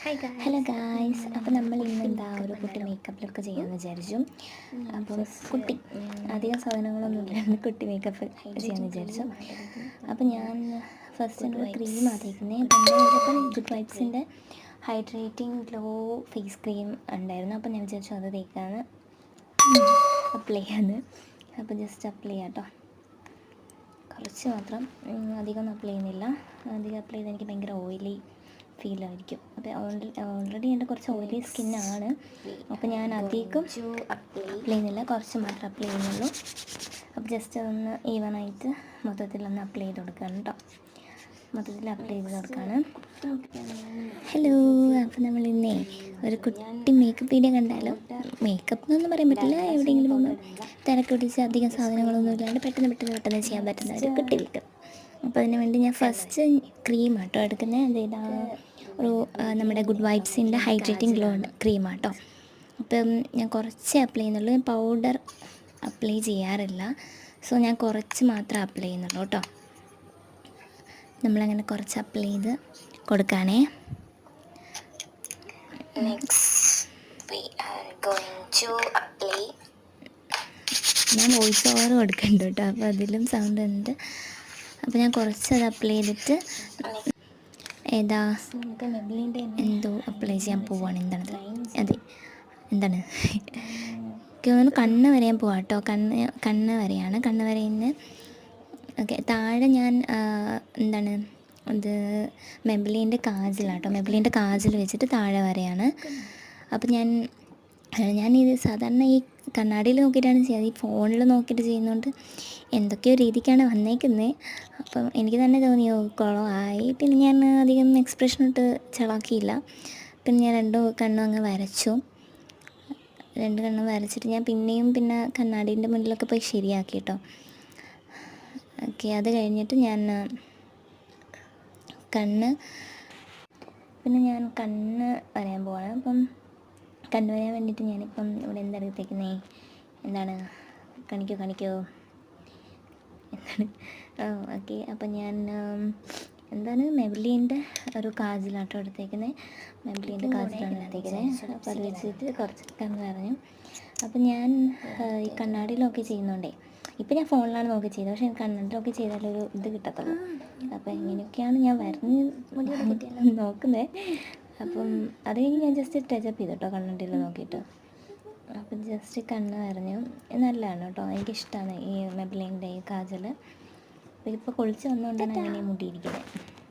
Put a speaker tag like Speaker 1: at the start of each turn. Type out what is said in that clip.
Speaker 1: Hello guys, അപ്പോൾ നമ്മൾ ഇന്ന് ഒരു കുട്ടി മേക്കപ്പ് ലുക്ക് ചെയ്യാമെന്ന് വിചാരിച്ചു. അപ്പം കുട്ടി അധികം സാധനങ്ങളൊന്നും ഇല്ലാണ്ട് കുട്ടി മേക്കപ്പ് ചെയ്യാമെന്ന് വിചാരിച്ചു. അപ്പം ഞാൻ ഫസ്റ്റ് ഒരു ക്രീം ആദ്യം അപ്പം ഗുഡ് വൈബ്സിൻ്റെ ഹൈഡ്രേറ്റിംഗ് ഗ്ലോ ഫേസ് ക്രീം ഉണ്ടായിരുന്നു. അപ്പം ഞാൻ വിചാരിച്ചു അത് തേക്കാണ് അപ്ലൈ ചെയ്യാന്ന്. അപ്പോൾ ജസ്റ്റ് അപ്ലൈ ചെയ്യാം കേട്ടോ, കുറച്ച് മാത്രം, അധികം ഒന്നും അപ്ലൈ ചെയ്യുന്നില്ല. അധികം അപ്ലൈ ചെയ്താൽ എനിക്ക് ഭയങ്കര ഓയിലി ഫീലായിരിക്കും. അപ്പോൾ ഓൾറെഡി എൻ്റെ കുറച്ച് ഓയിലി സ്കിന്നാണ്. അപ്പോൾ ഞാൻ അധികം അപ്ലൈ ചെയ്യുന്നില്ല, കുറച്ച് മാത്രം അപ്ലൈ ചെയ്യുന്നുള്ളൂ. അപ്പോൾ ജസ്റ്റ് അതൊന്ന് ഈവനായിട്ട് മൊത്തത്തിലൊന്ന് അപ്ലൈ ചെയ്ത് കൊടുക്കുകയാണ് കേട്ടോ, മൊത്തത്തിൽ അപ്ലൈ ചെയ്ത് കൊടുക്കുകയാണ്. ഹലോ, അപ്പോൾ നമ്മൾ ഇന്നേ ഒരു കുട്ടി മേക്കപ്പ് വീഡിയോ കണ്ടാലോ. മേക്കപ്പ് എന്നൊന്നും പറയാൻ പറ്റില്ല, എവിടെയെങ്കിലും ഒന്ന് തിരക്ക് പിടിച്ച് അധികം സാധനങ്ങളൊന്നും ഇല്ലാണ്ട് പെട്ടെന്ന് ചെയ്യാൻ പറ്റുന്ന ഒരു കുട്ടി മേക്കപ്പ്. അപ്പോൾ അതിന് വേണ്ടി ഞാൻ ഫസ്റ്റ് ക്രീം ആട്ടോ എടുക്കുന്നത്. എന്താ ഒരു നമ്മുടെ ഗുഡ് വൈബ്സിൻ്റെ ഹൈഡ്രേറ്റിംഗ് ഗ്ലോ ക്രീമാട്ടോ. അപ്പം ഞാൻ കുറച്ച് അപ്ലൈ ചെയ്യുന്നുള്ളൂ, ഞാൻ പൗഡർ അപ്ലൈ ചെയ്യാറില്ല. സോ ഞാൻ കുറച്ച് മാത്രം അപ്ലൈ ചെയ്യുന്നുള്ളൂ കേട്ടോ. നമ്മളങ്ങനെ കുറച്ച് അപ്ലൈ ചെയ്ത് കൊടുക്കാനേ. ഞാൻ വോയിസ് ഓവർ കൊടുക്കുന്നുണ്ട് കേട്ടോ, അപ്പോൾ അതിലും സൗണ്ട് ഉണ്ട്. അപ്പോൾ ഞാൻ കുറച്ചത് അപ്ലൈ ചെയ്തിട്ട് എന്തോ അപ്ലൈ ചെയ്യാൻ പോവാണ്. എന്താണ് കണ്ണ് വരയാൻ പോവാം കേട്ടോ. കണ്ണ് വരെയാണ്. കണ്ണ് വരയിന്ന് ഓക്കെ. താഴെ ഞാൻ അത് മെബ്ലിൻ്റെ കാജലാട്ടോ, മെബ്ലിൻ്റെ കാജൽ വെച്ചിട്ട് താഴെ വരെയാണ്. അപ്പം ഞാനിത് സാധാരണ ഈ കണ്ണാടിയിൽ നോക്കിയിട്ടാണ് ചെയ്യുന്നത്. ഈ ഫോണിൽ നോക്കിയിട്ട് ചെയ്യുന്നതുകൊണ്ട് എന്തൊക്കെയോ രീതിക്കാണ് വന്നേക്കുന്നത്. അപ്പം എനിക്ക് തന്നെ തോന്നിയോ കുളമായി. പിന്നെ ഞാൻ അധികം എക്സ്പ്രഷൻ ഇട്ട് ചളാക്കിയില്ല. പിന്നെ ഞാൻ രണ്ട് കണ്ണും അങ്ങ് വരച്ചു. രണ്ട് കണ്ണും വരച്ചിട്ട് ഞാൻ പിന്നെ കണ്ണാടീൻ്റെ മുന്നിലൊക്കെ പോയി ശരിയാക്കി കേട്ടോ. ഓക്കെ, അത് കഴിഞ്ഞിട്ട് ഞാൻ കണ്ണ് വരയാൻ പോവാണ്. അപ്പം കണ്ണ് വരാൻ വേണ്ടിയിട്ട് ഞാനിപ്പം ഇവിടെ എന്തെടുത്തേക്കുന്നേ, കാണിക്കോ ഓക്കെ. അപ്പം ഞാൻ മെബ്ലിൻ്റെ ഒരു കാജലാട്ടോ എടുത്തേക്കുന്നത്. മെബ്ലിൻ്റെ കാജലാണ് എടുത്തേക്കുന്നത്. അപ്പോൾ അത് വെച്ചിട്ട് കുറച്ച് കണ്ണ് നിറഞ്ഞു. അപ്പം ഞാൻ ഈ കണ്ണാടിയിലൊക്കെ ചെയ്യുന്നുണ്ടേ, ഇപ്പം ഞാൻ ഫോണിലാണ് നോക്കി ചെയ്തത്, പക്ഷേ കണ്ണാടിയിലൊക്കെ ചെയ്താലൊരു ഇത് കിട്ടത്തുള്ളൂ. അപ്പോൾ ഇങ്ങനെയൊക്കെയാണ് ഞാൻ നോക്കുന്നത്. അപ്പം അത് കഴിഞ്ഞ് ഞാൻ ജസ്റ്റ് ടച്ചപ്പ് ചെയ്തു കേട്ടോ കണ്ണാടിയിൽ നോക്കിയിട്ട്. അപ്പം ജസ്റ്റ് കണ്ണ് നിറഞ്ഞു. നല്ലതാണ് കേട്ടോ, എനിക്കിഷ്ടമാണ് ഈ മെബ്ലിൻ്റെ ഈ കാജൽ. അപ്പോൾ ഇപ്പോൾ കുളിച്ച് വന്നുകൊണ്ടാണ് അങ്ങനെ മുടിയിരിക്കുന്നത്.